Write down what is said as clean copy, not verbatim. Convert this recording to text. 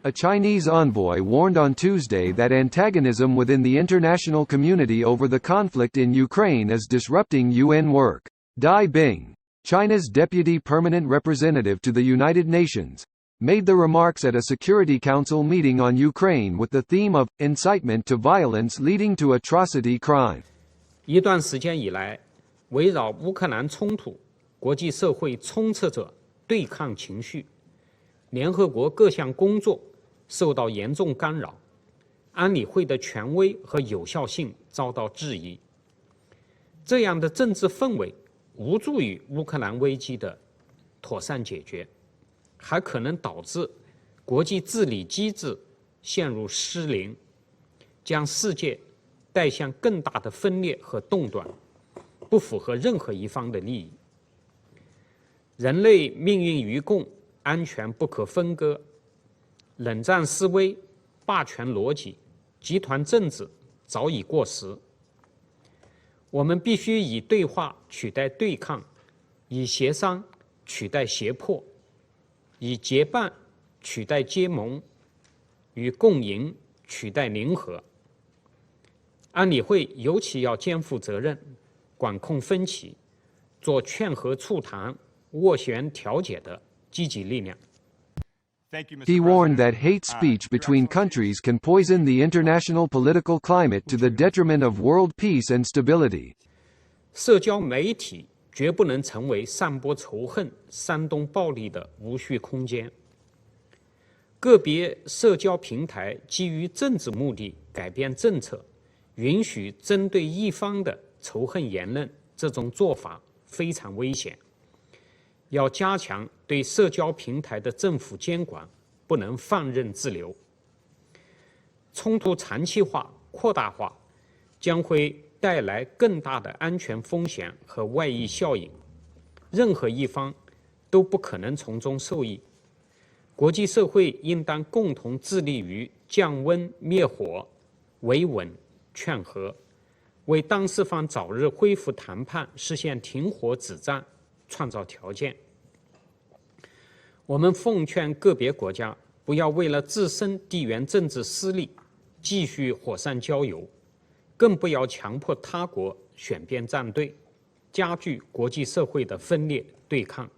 A Chinese envoy warned on Tuesday that antagonism within the international community over the conflict in Ukraine is disrupting UN work. Dai Bing, China's deputy permanent representative to the United Nations, made the remarks at a Security Council meeting on Ukraine with the theme of incitement to violence leading to atrocity crime. 一段时间以来，围绕乌克兰冲突，国际社会充斥着对抗情绪，联合国各项工作受到严重干扰，安理会的权威和有效性遭到质疑。这样的政治氛围无助于乌克兰危机的妥善解决，还可能导致国际治理机制陷入失灵，将世界带向更大的分裂和动乱，不符合任何一方的利益。人类命运与共，安全不可分割。冷战思维、霸权逻辑、集团政治早已过时。我们必须以对话取代对抗，以协商取代胁迫，以结伴取代结盟，与共赢取代零和。安理会尤其要肩负责任，管控分歧，做劝和促谈、斡旋调解的积极力量。He warned that hate speech between countries can poison the international political climate to the detriment of world peace and stability. 社交媒体绝不能成为散播仇恨、煽动暴力的无序空间。个别社交平台基于政治目的改变政策，允许针对一方的仇恨言论，这种做法非常危险。要加强对社交平台的政府监管，不能放任自流。冲突长期化、扩大化将会带来更大的安全风险和外溢效应，任何一方都不可能从中受益。国际社会应当共同致力于降温灭火、维稳劝和，为当事方早日恢复谈判、实现停火止战创造条件。我们奉劝个别国家不要为了自身地缘政治私利继续火上浇油，更不要强迫他国选边站队，加剧国际社会的分裂对抗。